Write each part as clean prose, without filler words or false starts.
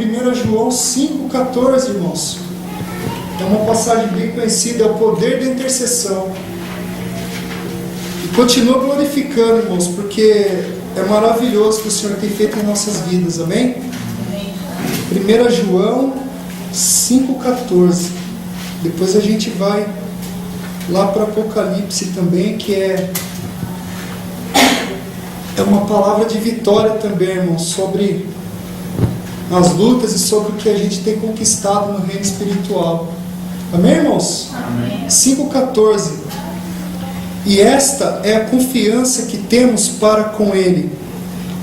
1 João 5,14, irmãos. É uma passagem bem conhecida, é o poder da intercessão. E continua glorificando, irmãos, porque é maravilhoso o que o Senhor tem feito em nossas vidas, amém? 1 João 5,14. Depois a gente vai lá para Apocalipse também, que é uma palavra de vitória também, irmãos, sobre as lutas e sobre o que a gente tem conquistado no reino espiritual. Amém, irmãos? Amém. 5,14. E esta é a confiança que temos para com Ele,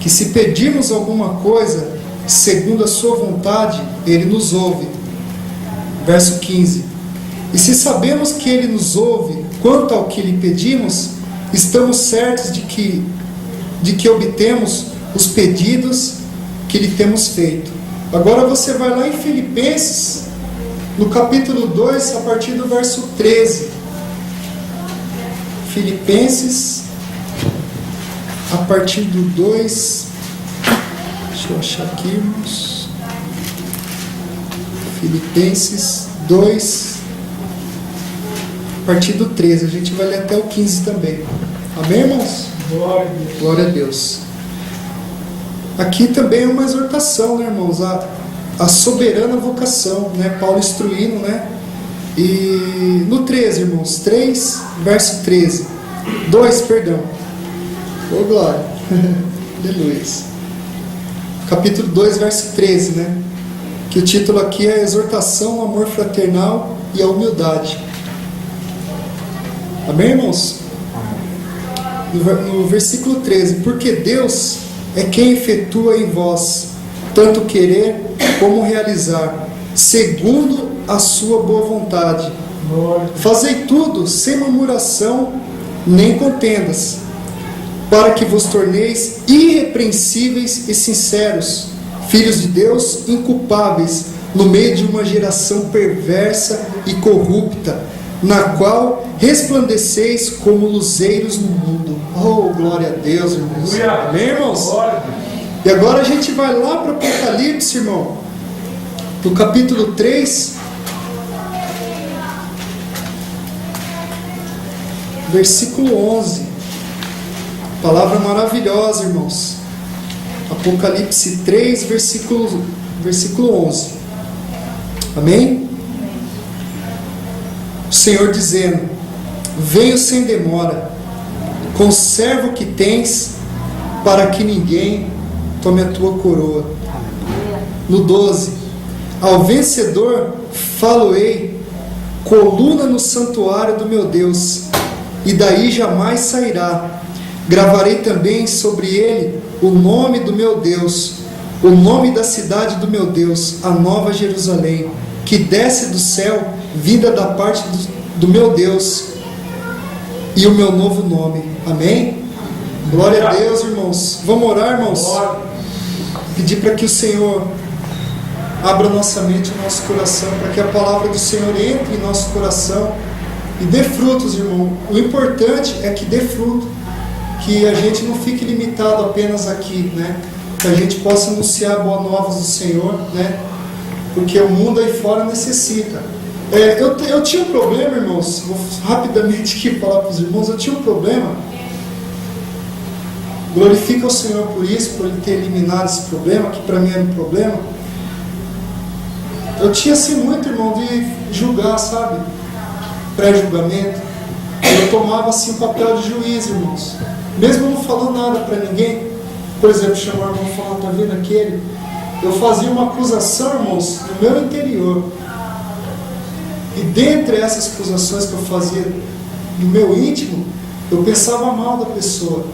que se pedirmos alguma coisa segundo a sua vontade, Ele nos ouve. Verso 15. E se sabemos que Ele nos ouve quanto ao que lhe pedimos, estamos certos de que obtemos os pedidos que lhe temos feito. Agora você vai lá em Filipenses, no capítulo 2, a partir do verso 13. Filipenses, a partir do 2. Deixa eu achar aqui, irmãos. Filipenses 2, a partir do 13. A gente vai ler até o 15 também. Amém, irmãos? Glória a Deus. Glória a Deus. Aqui também é uma exortação, né, irmãos? A soberana vocação, né? Paulo instruindo, né? E no 13, irmãos, 3, verso 13. 2, perdão. Ô, glória. Aleluia. Capítulo 2, verso 13, né? Que o título aqui é Exortação ao Amor Fraternal e à Humildade. Amém, irmãos? No versículo 13. Porque Deus é quem efetua em vós tanto querer como realizar, segundo a sua boa vontade. Fazei tudo sem murmuração nem contendas, para que vos torneis irrepreensíveis e sinceros, filhos de Deus inculpáveis, no meio de uma geração perversa e corrupta, na qual resplandeceis como luzeiros no mundo. Oh, glória a Deus, irmãos. Amém, irmãos? E agora a gente vai lá para o Apocalipse, irmão, no capítulo 3, versículo 11. Palavra maravilhosa, irmãos. Apocalipse 3, versículo 11. Amém? O Senhor dizendo: venho sem demora, conserva o que tens, para que ninguém tome a tua coroa. No 12: ao vencedor falo-ei, coluna no santuário do meu Deus, e daí jamais sairá. Gravarei também sobre ele o nome do meu Deus, o nome da cidade do meu Deus, a nova Jerusalém, que desce do céu, vinda da parte do meu Deus, e o meu novo nome. Amém? Glória a Deus, irmãos. Vamos orar, irmãos? Pedir para que o Senhor abra nossa mente e nosso coração, para que a palavra do Senhor entre em nosso coração e dê frutos, irmão. O importante é que dê fruto, que a gente não fique limitado apenas aqui, né? Que a gente possa anunciar boas novas do Senhor, né? Porque o mundo aí fora necessita. Eu tinha um problema, irmãos. Vou rapidamente aqui falar para os irmãos. Eu tinha um problema. Glorifica o Senhor por isso, por Ele ter eliminado esse problema, que para mim era um problema. Eu tinha assim muito, irmão, de julgar, sabe? Pré-julgamento. Eu tomava assim o papel de juiz, irmãos. Mesmo não falando nada para ninguém. Por exemplo, chamar o irmão e falar: tá vendo aquele? Eu fazia uma acusação, irmãos, no meu interior. E dentre essas acusações que eu fazia no meu íntimo, eu pensava mal da pessoa.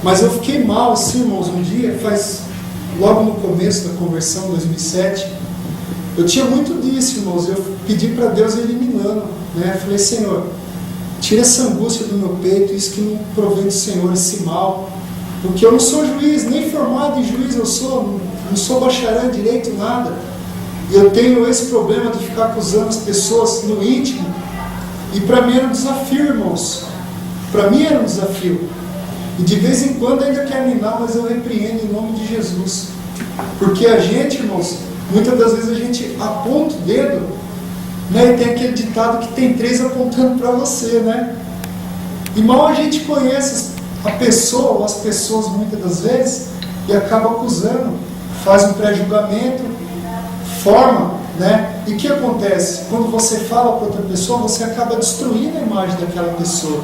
Mas eu fiquei mal assim, irmãos, um dia, logo no começo da conversão, 2007, eu tinha muito disso, irmãos. Eu pedi para Deus eliminando, né? Eu falei: Senhor, tira essa angústia do meu peito, isso que não provém do Senhor, esse mal. Porque eu não sou juiz, nem formado em juiz eu sou, não sou bacharel em direito, nada. E eu tenho esse problema de ficar acusando as pessoas no íntimo. E para mim era um desafio, irmãos. Para mim era um desafio. E de vez em quando ainda quer me dar, mas eu repreendo em nome de Jesus. Porque a gente, irmãos, muitas das vezes a gente aponta o dedo, né? E tem aquele ditado que tem 3 apontando para você, né? E mal a gente conhece a pessoa ou as pessoas muitas das vezes e acaba acusando, faz um pré-julgamento, forma, né? E o que acontece? Quando você fala para outra pessoa, você acaba destruindo a imagem daquela pessoa,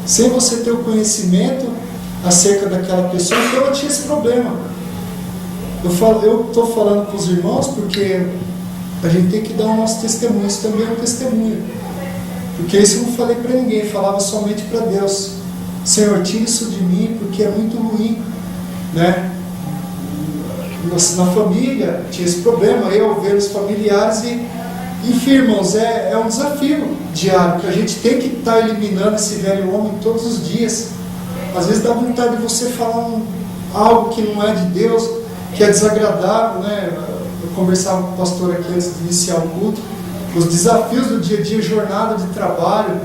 sem você ter o conhecimento acerca daquela pessoa. Então eu tinha esse problema. Eu estou falando para os irmãos porque a gente tem que dar o nosso testemunho. Isso também é um testemunho, porque isso eu não falei para ninguém, falava somente para Deus. Senhor, tira isso de mim, porque é muito ruim, né? Na família tinha esse problema, eu ver os familiares enfim, irmãos, é um desafio diário, que a gente tem que estar eliminando esse velho homem todos os dias. Às vezes dá vontade de você falar algo que não é de Deus, que é desagradável, né? Eu conversava com o pastor aqui antes de iniciar o culto, os desafios do dia a dia, jornada de trabalho,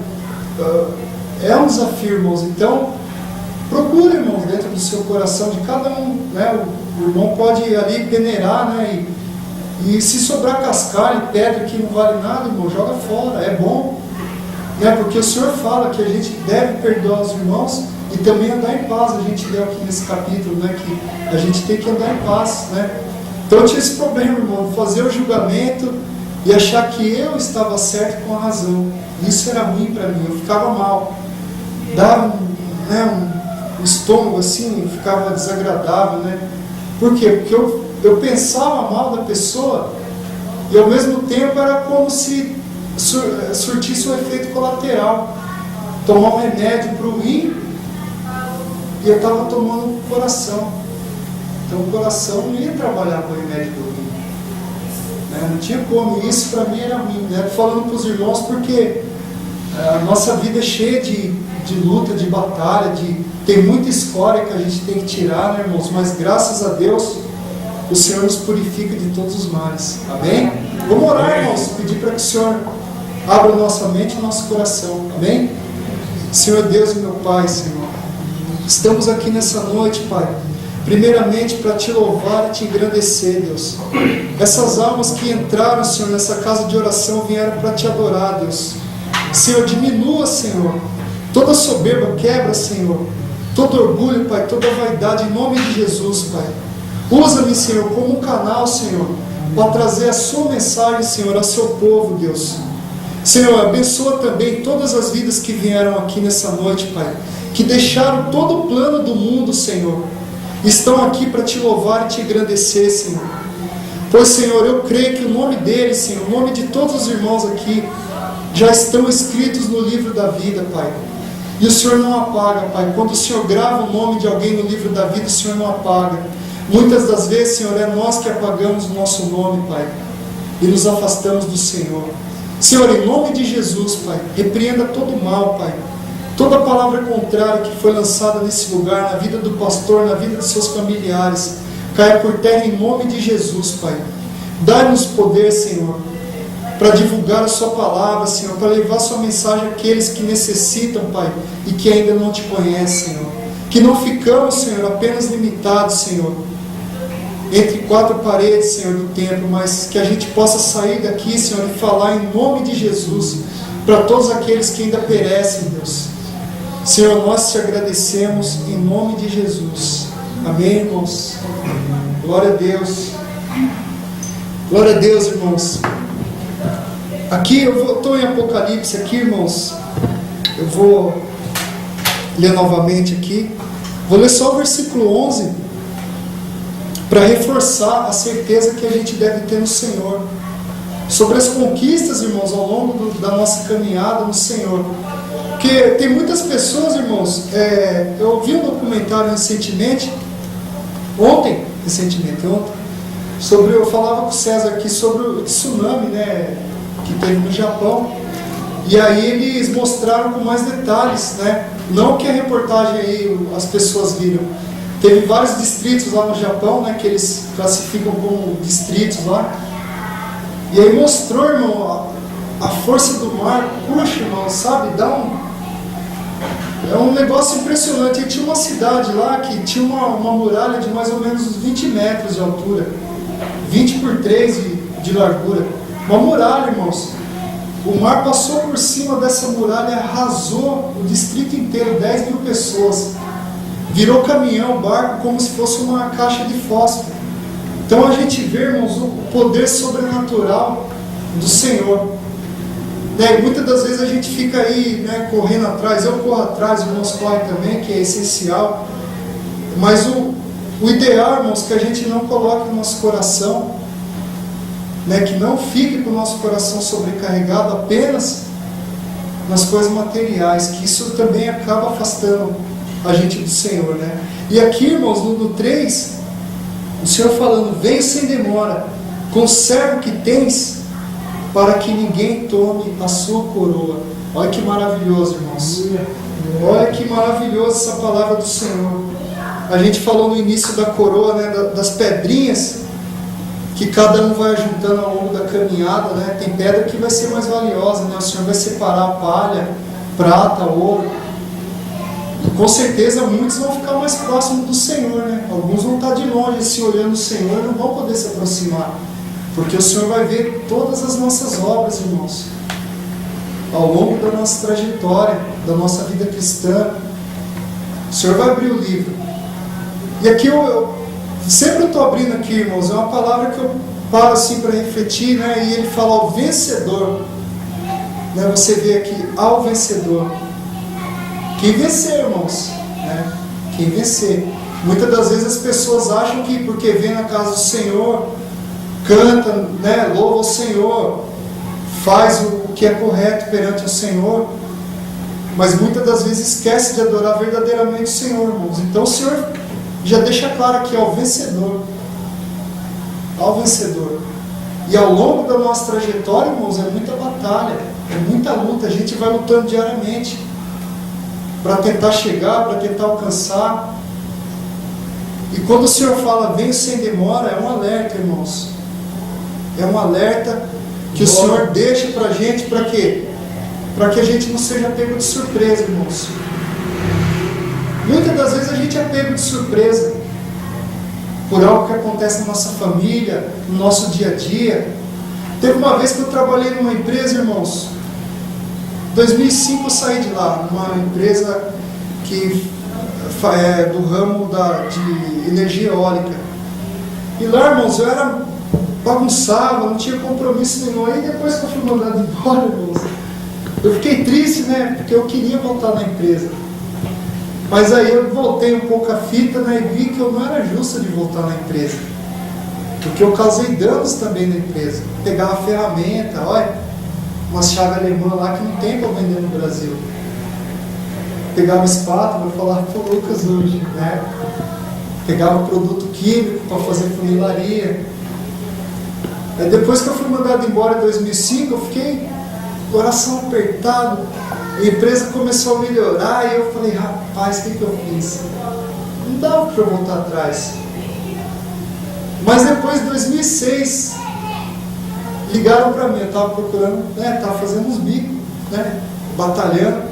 é um desafio, irmãos. Então, procure, irmãos, dentro do seu coração, de cada um, né? O irmão pode ali peneirar, né? E se sobrar cascalho e pedra que não vale nada, irmão, joga fora, é bom, né? Porque o Senhor fala que a gente deve perdoar os irmãos e também andar em paz. A gente leu aqui nesse capítulo, né, que a gente tem que andar em paz, né? Então eu tinha esse problema, irmão, fazer o julgamento e achar que eu estava certo com a razão. Isso era ruim para mim, eu ficava mal, dava um estômago assim, ficava desagradável, né? Por quê? Porque eu pensava mal da pessoa e ao mesmo tempo era como se surtisse um efeito colateral. Tomar um remédio para o rim e eu estava tomando o coração. Então o coração não ia trabalhar com o remédio do rim, né? Não tinha como. E isso para mim era ruim, né? Estou falando para os irmãos porque a nossa vida é cheia de luta, de batalha, tem muita escória que a gente tem que tirar, né, irmãos? Mas graças a Deus o Senhor nos purifica de todos os males. Amém? Vamos orar, irmãos, pedir para que o Senhor abra nossa mente e nosso coração. Amém? Senhor Deus e meu Pai, Senhor, estamos aqui nessa noite, Pai, primeiramente para te louvar e te engrandecer, Deus. Essas almas que entraram, Senhor, nessa casa de oração vieram para te adorar, Deus. Senhor, diminua, Senhor, toda soberba, quebra, Senhor, todo orgulho, Pai, toda vaidade, em nome de Jesus, Pai. Usa-me, Senhor, como um canal, Senhor, para trazer a sua mensagem, Senhor, ao seu povo, Deus. Senhor, abençoa também todas as vidas que vieram aqui nessa noite, Pai, que deixaram todo o plano do mundo, Senhor, estão aqui para te louvar e te engrandecer, Senhor. Pois, Senhor, eu creio que o nome deles, Senhor, o nome de todos os irmãos aqui, já estão escritos no livro da vida, Pai. E o Senhor não apaga, Pai. Quando o Senhor grava o nome de alguém no livro da vida, o Senhor não apaga. Muitas das vezes, Senhor, é nós que apagamos o nosso nome, Pai, e nos afastamos do Senhor. Senhor, em nome de Jesus, Pai, repreenda todo o mal, Pai. Toda palavra contrária que foi lançada nesse lugar, na vida do pastor, na vida de seus familiares, caia por terra em nome de Jesus, Pai. Dá-nos poder, Senhor, para divulgar a sua palavra, Senhor, para levar a sua mensagem àqueles que necessitam, Pai, e que ainda não te conhecem, Senhor. Que não ficamos, Senhor, apenas limitados, Senhor, entre 4 paredes, Senhor, do templo, mas que a gente possa sair daqui, Senhor, e falar em nome de Jesus para todos aqueles que ainda perecem, Deus. Senhor, nós te agradecemos em nome de Jesus. Amém, irmãos? Glória a Deus. Glória a Deus, irmãos. Aqui eu estou em Apocalipse aqui, irmãos. Eu vou ler novamente aqui. Vou ler só o versículo 11 para reforçar a certeza que a gente deve ter no Senhor. Sobre as conquistas, irmãos, ao longo da nossa caminhada no Senhor. Porque tem muitas pessoas, irmãos, eu vi um documentário recentemente, ontem, eu falava com o César aqui sobre o tsunami, né, que teve no Japão, e aí eles mostraram com mais detalhes, né, não que a reportagem aí as pessoas viram, teve vários distritos lá no Japão, né, que eles classificam como distritos lá, e aí mostrou, irmão, a força do mar, puxa, irmão, sabe, É um negócio impressionante. E tinha uma cidade lá que tinha uma muralha de mais ou menos uns 20 metros de altura, 20 por 3 de largura. Uma muralha, irmãos. O mar passou por cima dessa muralha, arrasou o distrito inteiro, 10 mil pessoas. Virou caminhão, barco, como se fosse uma caixa de fósforo. Então a gente vê, irmãos, o poder sobrenatural do Senhor. E muitas das vezes a gente fica aí, né, correndo atrás. Eu corro atrás, os irmãos correm também, que é essencial. Mas o ideal, irmãos, que a gente não coloque no nosso coração, né, que não fique com o nosso coração sobrecarregado apenas nas coisas materiais, que isso também acaba afastando a gente do Senhor, né? E aqui, irmãos, no 3, o Senhor falando: venha sem demora, conserva o que tens, para que ninguém tome a sua coroa. Olha que maravilhoso, irmãos. Olha que maravilhoso essa palavra do Senhor. A gente falou no início da coroa, né, das pedrinhas que cada um vai juntando ao longo da caminhada, né? Tem pedra que vai ser mais valiosa, né? O Senhor vai separar palha, prata, ouro. E com certeza muitos vão ficar mais próximos do Senhor, né? Alguns vão estar de longe, se olhando o Senhor, e não vão poder se aproximar, porque o Senhor vai ver todas as nossas obras, irmãos, ao longo da nossa trajetória, da nossa vida cristã. O Senhor vai abrir o livro. E aqui eu sempre estou abrindo aqui, irmãos, é uma palavra que eu paro assim para refletir, né? E ele fala ao vencedor, né? Você vê aqui, ao vencedor. Quem vencer, irmãos, né? Quem vencer. Muitas das vezes as pessoas acham que porque vem na casa do Senhor, canta, né? Louva o Senhor, faz o que é correto perante o Senhor, mas muitas das vezes esquece de adorar verdadeiramente o Senhor, irmãos. Então o Senhor já deixa claro aqui, ao vencedor. Ao vencedor. E ao longo da nossa trajetória, irmãos, é muita batalha, é muita luta. A gente vai lutando diariamente para tentar chegar, para tentar alcançar. E quando o Senhor fala: vem sem demora, é um alerta, irmãos. É um alerta que o Senhor deixa para a gente, para quê? Para que a gente não seja pego de surpresa, irmãos. Muitas das vezes a gente é pego de surpresa por algo que acontece na nossa família, no nosso dia a dia. Teve uma vez que eu trabalhei numa empresa, irmãos. Em 2005 eu saí de lá, numa empresa que é do ramo de energia eólica. E lá, irmãos, eu era bagunçava, não tinha compromisso nenhum. Aí depois que eu fui mandado embora, irmãos, eu fiquei triste, né? Porque eu queria voltar na empresa. Mas aí eu voltei um pouco a fita, né, e vi que eu não era justo de voltar na empresa, porque eu causei danos também na empresa. Pegava ferramenta, olha, uma chave alemã lá que não tem para vender no Brasil. Pegava espátula, vou falar com o Lucas hoje, né? Pegava produto químico para fazer funilaria. Aí depois que eu fui mandado embora em 2005, eu fiquei coração apertado. A empresa começou a melhorar e eu falei: rapaz, o que eu fiz? Não dava para eu voltar atrás. Mas depois de 2006, ligaram para mim. Eu estava procurando, né, estava fazendo uns bicos, né, batalhando.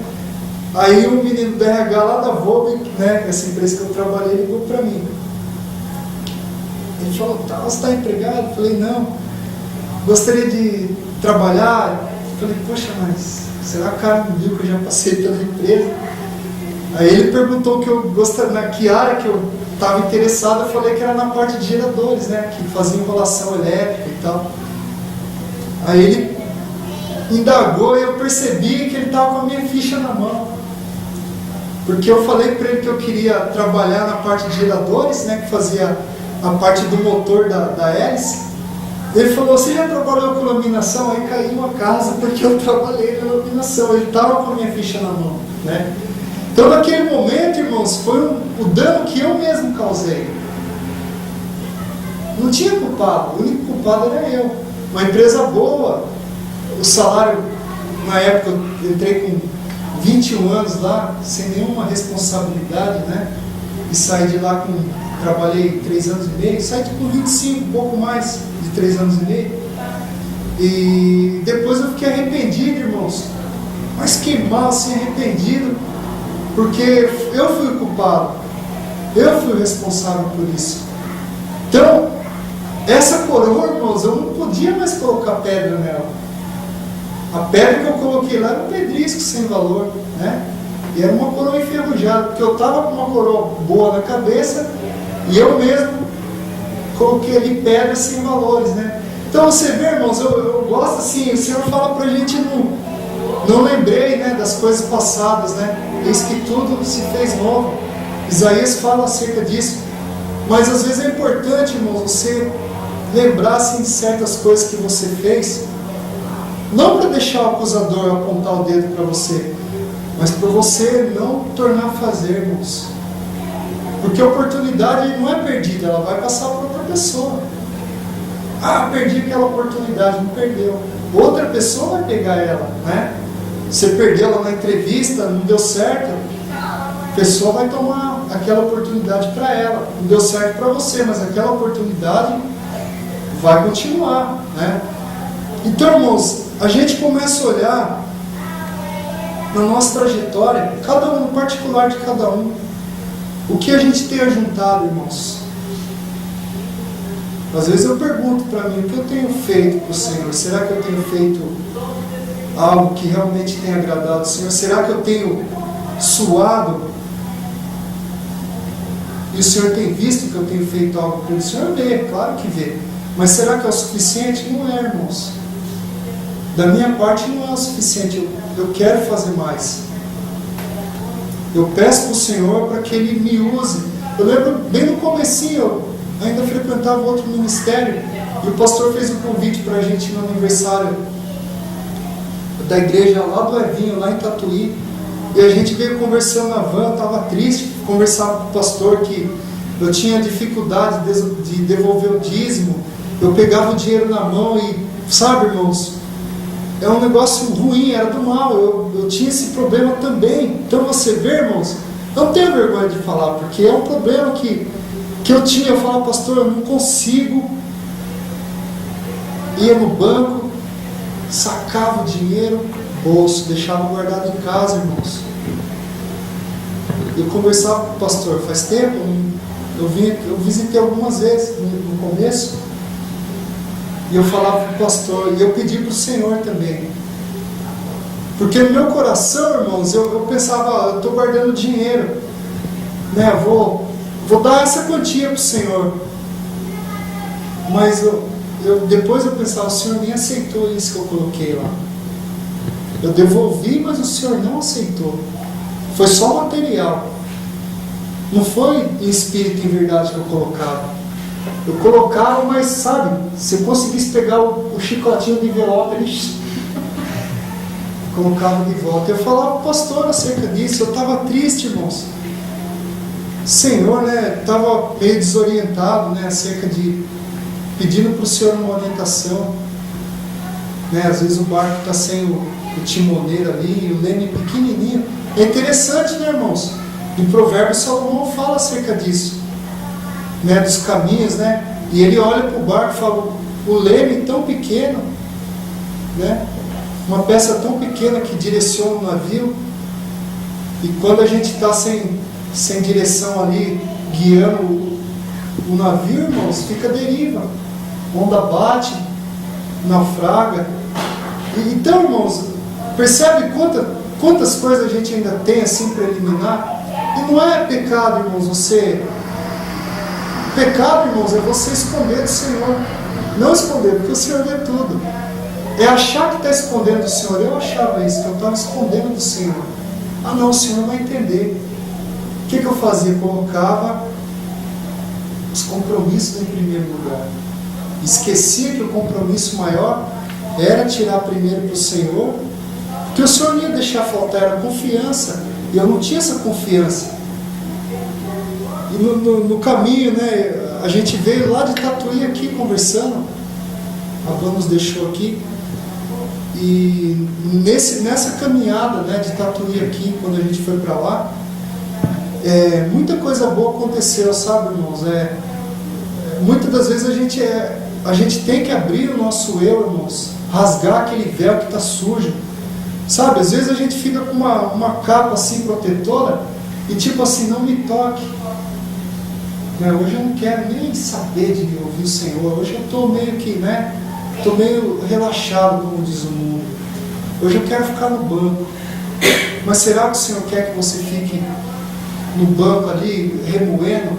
Aí um menino do RH lá da Volvo, né, essa empresa que eu trabalhei, ligou para mim. Ele falou: você está empregado? Eu falei: não, gostaria de trabalhar. Eu falei: poxa, mas será que o cara não viu que eu já passei pela empresa? Aí ele perguntou na que área que eu estava interessado. Eu falei que era na parte de geradores, né, que fazia enrolação elétrica e tal. Aí ele indagou e eu percebi que ele estava com a minha ficha na mão, porque eu falei para ele que eu queria trabalhar na parte de geradores, né, que fazia a parte do motor da hélice. Ele falou: você já trabalhou com laminação? Aí caiu a casa, porque eu trabalhei na laminação. Ele estava com a minha ficha na mão, né? Então naquele momento, irmãos, foi o dano que eu mesmo causei. Não tinha culpado, o único culpado era eu. Uma empresa boa, o salário, na época eu entrei com 21 anos lá, sem nenhuma responsabilidade, né? E saí de lá trabalhei 3 anos e meio, saí com 25, um pouco mais de 3 anos e meio. E depois eu fiquei arrependido, irmãos. Mas que mal, assim, arrependido. porque eu fui o culpado, eu fui o responsável por isso. Então, essa coroa, irmãos, eu não podia mais colocar pedra nela. A pedra que eu coloquei lá era um pedrisco sem valor, né? E era uma coroa enferrujada, porque eu estava com uma coroa boa na cabeça e eu mesmo coloquei ali pedras sem valores, né? Então você vê, irmãos, eu gosto assim, o Senhor fala para a gente não lembrei, né, das coisas passadas, né? Eis que tudo se fez novo. Isaías fala acerca disso. Mas às vezes é importante, irmãos, você lembrar assim, de certas coisas que você fez, não para deixar o acusador apontar o dedo para você, mas para você não tornar a fazer, irmãos. Porque a oportunidade não é perdida, ela vai passar para outra pessoa. Ah, perdi aquela oportunidade, não perdeu. Outra pessoa vai pegar ela, né? Você perdeu ela na entrevista, não deu certo, a pessoa vai tomar aquela oportunidade para ela. Não deu certo para você, mas aquela oportunidade vai continuar, né? Então, irmãos, a gente começa a olhar na nossa trajetória, cada um, no particular de cada um, o que a gente tem ajuntado, irmãos. Às vezes eu pergunto para mim, o que eu tenho feito para o Senhor? Será que eu tenho feito algo que realmente tem agradado ao Senhor? Será que eu tenho suado? E o Senhor tem visto que eu tenho feito algo para o Senhor? Vê, claro que vê. Mas será que é o suficiente? Não é, irmãos. Da minha parte não é o suficiente. Eu quero fazer mais. Eu peço para o Senhor para que Ele me use. Eu lembro bem no comecinho, eu ainda frequentava outro ministério, e o pastor fez um convite para a gente no aniversário da igreja lá do Evinho, lá em Tatuí, e a gente veio conversando na van. Eu estava triste, conversava com o pastor que eu tinha dificuldade de devolver o dízimo, eu pegava o dinheiro na mão e, sabe, irmãos, é um negócio ruim, era do mal, eu tinha esse problema também. Então você vê, irmãos, eu não tenho vergonha de falar, porque é um problema que eu tinha. Eu falava, pastor, eu não consigo. Ia no banco, sacava o dinheiro, bolso, deixava guardado em casa, irmãos. Eu conversava com o pastor, faz tempo, eu visitei algumas vezes no começo, e eu falava para o pastor, e eu pedi para o Senhor também. Porque no meu coração, irmãos, eu pensava, eu estou guardando dinheiro, né? Vou dar essa quantia para o Senhor. Mas depois eu pensava, o Senhor nem aceitou isso que eu coloquei lá. Eu devolvi, mas o Senhor não aceitou. Foi só material. Não foi em espírito e em verdade que eu colocava. Eu colocava, mas sabe, se eu conseguisse pegar o chicotinho de envelope, ele colocava de volta. Eu falava para o pastor acerca disso. Eu estava triste, irmãos. Senhor, né, estava meio desorientado, né, acerca de pedindo para o Senhor uma orientação, né, às vezes o barco está sem o timoneiro ali, o leme pequenininho. É interessante, né, irmãos? Em Provérbios Salomão fala acerca disso, né, dos caminhos, né, e ele olha para o barco e fala, o leme tão pequeno, né, uma peça tão pequena que direciona o navio, e quando a gente está sem direção ali, guiando o navio, irmãos, fica à deriva, onda bate, naufraga. Então, irmãos, percebe quantas coisas a gente ainda tem assim para eliminar? E não é pecado, irmãos, pecado, irmãos, é você esconder do Senhor. Não esconder, porque o Senhor vê tudo. É achar que está escondendo do Senhor. Eu achava isso, que eu estava escondendo do Senhor. Ah não, o Senhor vai entender. O que eu fazia? Colocava os compromissos em primeiro lugar. Esquecia que o compromisso maior era tirar primeiro para o Senhor, porque o Senhor não ia deixar faltar, era confiança, e eu não tinha essa confiança. E no caminho, né, a gente veio lá de Tatuí aqui conversando, a Van nos deixou aqui, e nessa caminhada, né, de Tatuí aqui, quando a gente foi para lá, muita coisa boa aconteceu, sabe, irmãos? Muitas das vezes a gente tem que abrir o nosso eu, irmãos, rasgar aquele véu que está sujo, Sabe, às vezes a gente fica com uma capa assim protetora e tipo assim, não me toque. Hoje eu não quero nem saber de ouvir o Senhor. Hoje eu estou meio que, estou meio relaxado, como diz o mundo. Hoje eu quero ficar no banco. Mas será que o Senhor quer que você fique no banco ali, remoendo,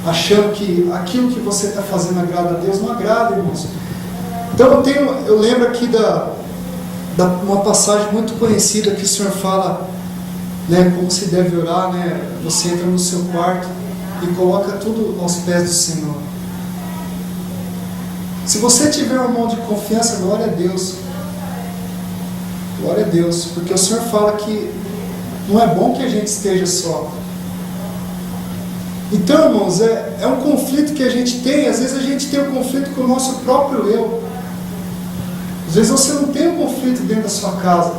achando que aquilo que você está fazendo agrada a Deus? Não agrada, irmãos. Então eu lembro aqui uma passagem muito conhecida que o Senhor fala, como se deve orar, Você entra no seu quarto e coloca tudo aos pés do Senhor. Se você tiver uma mão de confiança, glória a Deus. Glória a Deus, porque o Senhor fala que não é bom que a gente esteja só. Então, irmãos, é um conflito que a gente tem. Às vezes a gente tem um conflito com o nosso próprio eu. Às vezes você não tem um conflito dentro da sua casa.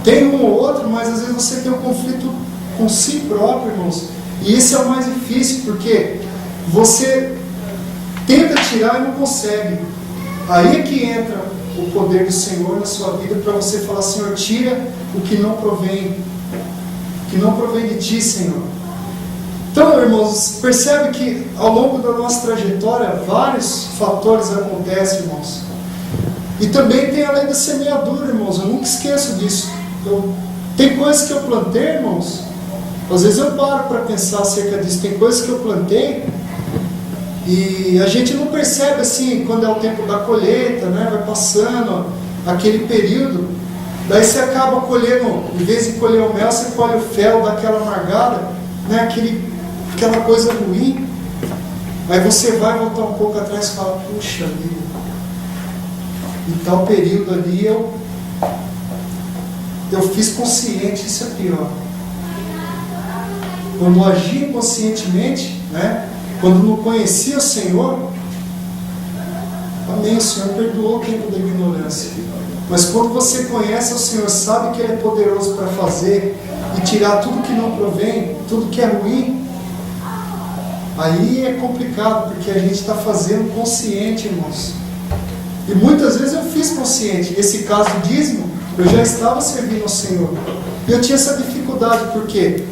Tem um ou outro, mas às vezes você tem um conflito com si próprio, irmãos. E esse é o mais difícil, porque você tenta tirar e não consegue. Aí é que entra o poder do Senhor na sua vida, para você falar: Senhor, tira o que não provém de Ti, Senhor. Então, irmãos, percebe que ao longo da nossa trajetória, vários fatores acontecem, irmãos. E também tem a lei da semeadura, irmãos. Eu nunca esqueço disso. Tem coisas que eu plantei, irmãos. Às vezes eu paro para pensar acerca disso. Tem coisas que eu plantei e a gente não percebe assim, quando é o tempo da colheita, vai passando aquele período. Daí você acaba colhendo, em vez de colher o mel, você colhe o fel daquela amargada, aquela coisa ruim. Aí você vai voltar um pouco atrás e fala: puxa vida, em tal período ali eu fiz consciente, isso é pior. Quando eu agi inconscientemente, quando não conhecia o Senhor, amém, o Senhor perdoou o tempo da ignorância. Mas quando você conhece o Senhor, sabe que Ele é poderoso para fazer e tirar tudo que não provém, tudo que é ruim, aí é complicado, porque a gente está fazendo consciente, irmãos. E muitas vezes eu fiz consciente. Nesse caso do dízimo, eu já estava servindo ao Senhor. E eu tinha essa dificuldade, porque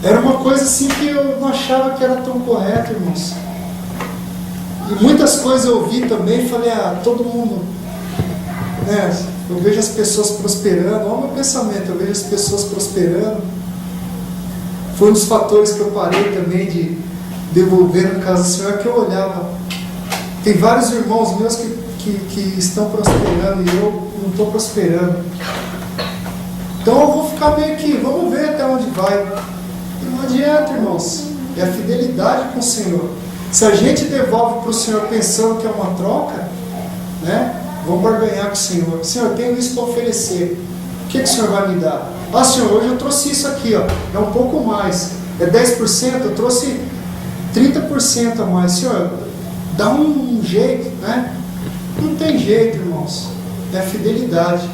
era uma coisa assim que eu não achava que era tão correto, irmãos. E muitas coisas eu ouvi também e falei: todo mundo, eu vejo as pessoas prosperando. Olha o meu pensamento, eu vejo as pessoas prosperando. Foi um dos fatores que eu parei também de devolver na casa do Senhor, que eu olhava. Tem vários irmãos meus que estão prosperando e eu não estou prosperando. Então eu vou ficar meio que, vamos ver até onde vai. E não adianta, irmãos. É a fidelidade com o Senhor. Se a gente devolve para o Senhor pensando que é uma troca, vamos barganhar com o Senhor. Senhor, eu tenho isso para oferecer. O que o Senhor vai me dar? Senhor, hoje eu trouxe isso aqui, é um pouco mais. É 10%, eu trouxe 30% a mais. Senhor, dá um jeito, Não tem jeito, irmãos. É a fidelidade.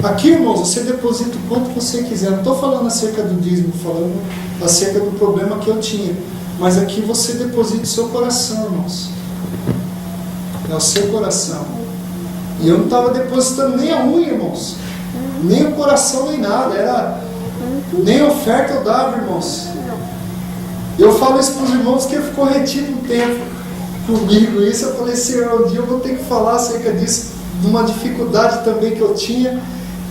Aqui, irmãos, você deposita o quanto você quiser. Não estou falando acerca do dízimo, falando acerca do problema que eu tinha. Mas aqui você deposita o seu coração, irmãos. É o seu coração. E eu não estava depositando nem a unha, irmãos. Nem o coração, nem nada. Nem oferta eu dava, irmãos. Eu falo isso para os irmãos que ficou retido um tempo comigo. Isso eu falei: Senhor, um dia eu vou ter que falar acerca disso, de uma dificuldade também que eu tinha,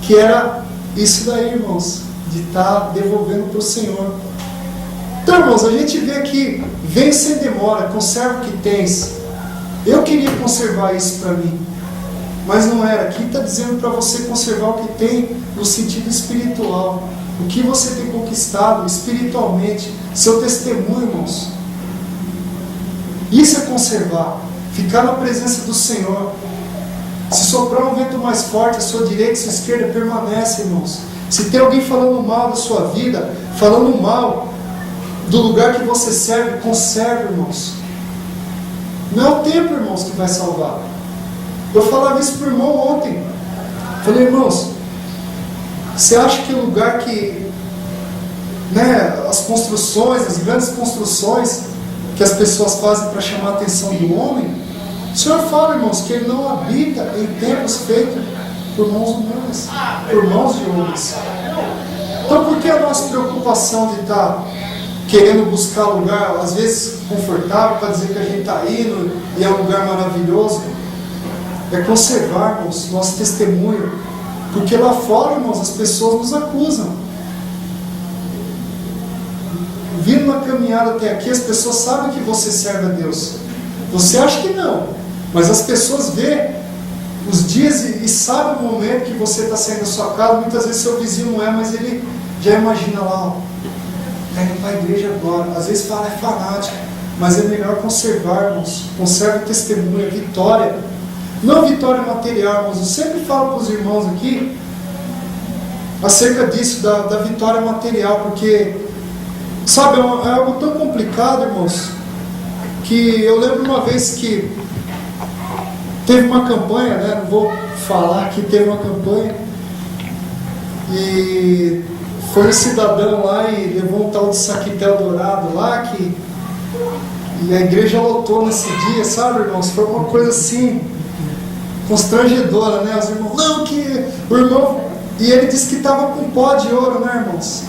que era isso daí, irmãos, de estar devolvendo para o Senhor. Então, irmãos, a gente vê aqui: vem sem demora, conserva o que tens. Eu queria conservar isso para mim, mas não era. Aqui está dizendo para você conservar o que tem no sentido espiritual. O que você tem conquistado espiritualmente, seu testemunho, irmãos. Isso é conservar, ficar na presença do Senhor. Se soprar um vento mais forte, a sua direita e a sua esquerda permanece, irmãos. Se tem alguém falando mal da sua vida, falando mal do lugar que você serve, conserve, irmãos. Não é o tempo, irmãos, que vai salvar. Eu falava isso para o irmão ontem. Falei: irmãos, você acha que o lugar que, as construções, as grandes construções que as pessoas fazem para chamar a atenção do homem, O Senhor fala, irmãos, que Ele não habita em templos feitos por mãos humanas, por mãos de homens. Então, por que a nossa preocupação de estar querendo buscar lugar, às vezes confortável, para dizer que a gente está indo e é um lugar maravilhoso? É conservarmos nosso testemunho, porque lá fora, irmãos, as pessoas nos acusam. Vindo na caminhada até aqui, as pessoas sabem que você serve a Deus. Você acha que não, mas as pessoas vê os dias e sabem o momento que você está saindo da sua casa. Muitas vezes seu vizinho não é, mas ele já imagina lá, ó, está indo para a igreja agora. Às vezes fala, é fanático, mas é melhor conservarmos. Conserve o testemunho, a vitória. Não vitória material, irmãos. Eu sempre falo para os irmãos aqui acerca disso, da vitória material, porque, sabe, é algo tão complicado, irmãos, que eu lembro uma vez que teve uma campanha, né? Não vou falar que teve uma campanha, e foi um cidadão lá e levou um tal de saquitel dourado lá, e a igreja lotou nesse dia, sabe, irmãos? Foi uma coisa assim constrangedora, né? Os irmãos, não, que o irmão, e ele disse que estava com pó de ouro, né, irmãos?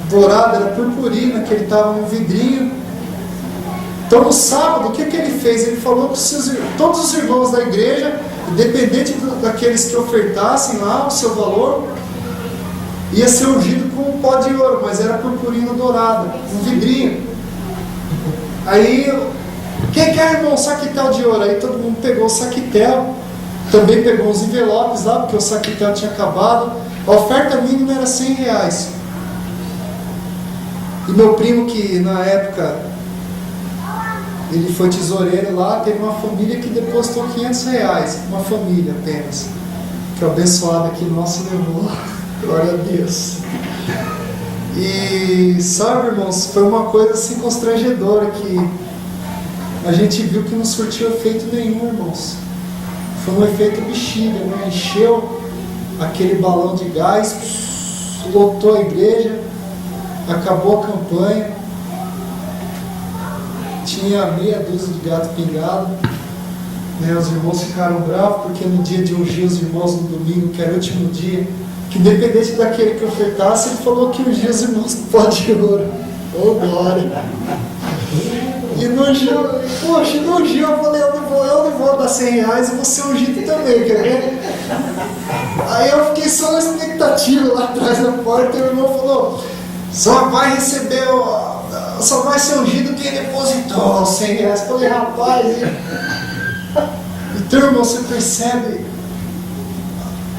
Dourado, era purpurina, que ele estava no vidrinho. Então no sábado, o que ele fez? Ele falou para todos os irmãos da igreja, independente daqueles que ofertassem lá o seu valor, ia ser ungido com pó de ouro, mas era purpurina dourada, um vidrinho. Aí, quem quer, irmão, saquitel de ouro? Aí todo mundo pegou o saquitel, também pegou os envelopes lá, porque o saquitel tinha acabado. A oferta mínima era R$100. E meu primo, que na época ele foi tesoureiro lá, teve uma família que depositou R$500, uma família apenas, que o abençoado aqui nosso levou, glória a Deus. E sabe, irmãos, foi uma coisa assim constrangedora, que a gente viu que não surtiu efeito nenhum, irmãos. Foi um efeito bexiga, né? Encheu aquele balão de gás, lotou a igreja, acabou a campanha, tinha meia dúzia de gato pingado, né? Os irmãos ficaram bravos, porque no dia de ungir os irmãos no domingo, que era o último dia, que independente daquele que ofertasse, ele falou que ungia os irmãos com pó de ouro. Oh, glória! E no ungiu, poxa, no ungiu, eu falei, eu não vou dar R$100 e você ungido também, quer ver? Aí eu fiquei só na expectativa lá atrás da porta, e o irmão falou, só vai receber, só vai ser ungido quem depositou os R$100. Eu falei, rapaz, então, irmão, você percebe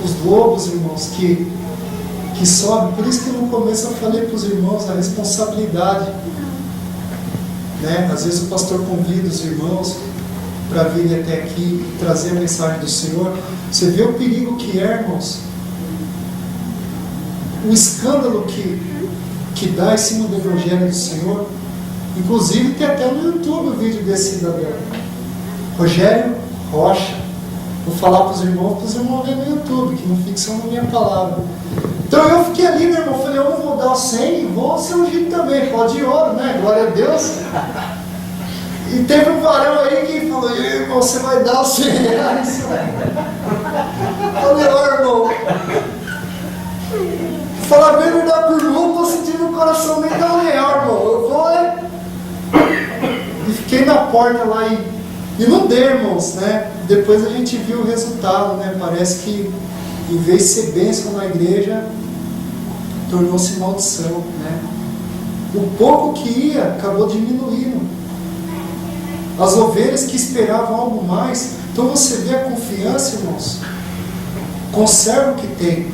os lobos, irmãos, que sobem. Por isso que no começo eu falei para os irmãos a responsabilidade, né? Às vezes o pastor convida os irmãos para virem até aqui e trazer a mensagem do Senhor. Você vê o perigo que é, irmãos, o escândalo que dá em cima do Evangelho do Senhor. Inclusive tem até no YouTube o vídeo desse cidadão, Rogério Rocha. Vou falar para os irmãos verem no YouTube, que não fixam na minha palavra. Então eu fiquei ali, meu irmão, falei, eu não vou dar o 100, vou ser ungido também, pó de ouro, né? Glória a Deus. E teve um varão aí que falou, irmão, você vai dar os R$100. Falei, ó, irmão, falar bem, não dá por mão, estou sentindo o coração nem dar R$1, irmão. Eu vou, E fiquei na porta lá e não dei, irmãos, né? Depois a gente viu o resultado, né? Parece que em vez de ser bênção na igreja, tornou-se maldição, né? O pouco que ia acabou diminuindo. As ovelhas que esperavam algo mais. Então você vê a confiança, irmãos. Conserva o que tem.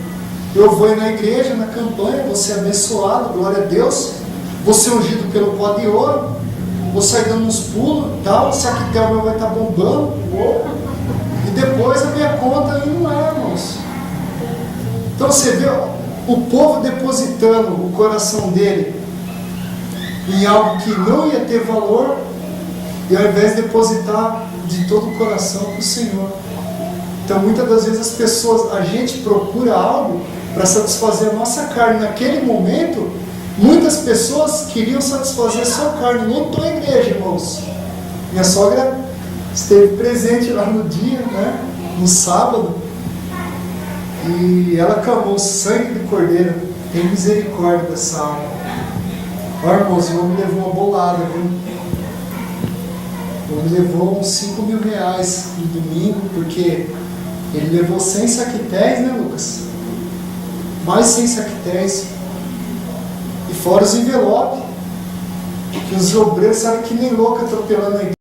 Eu vou ir na igreja, na campanha, vou ser abençoado, glória a Deus. Vou ser ungido pelo pó de ouro. Vou sair dando uns pulos e tal. O saquitel meu vai estar bombando. E depois a minha conta aí não é, irmãos. Então você vê o povo depositando o coração dele em algo que não ia ter valor, e ao invés de depositar de todo o coração para o Senhor. Então muitas das vezes as pessoas, a gente procura algo para satisfazer a nossa carne. Naquele momento, muitas pessoas queriam satisfazer a sua carne. Lotou a igreja, irmãos. Minha sogra esteve presente lá no dia, né? No sábado, e ela clamou: o sangue do Cordeiro, tem misericórdia dessa alma. Ó, irmãos, o homem levou uma bolada, viu? O homem levou uns 5 mil reais no domingo, porque ele levou 100 saquetéis, né, Lucas? Mais 100 saquetéis. E fora os envelopes, que os obreiros sabem que nem louco atropelando a igreja.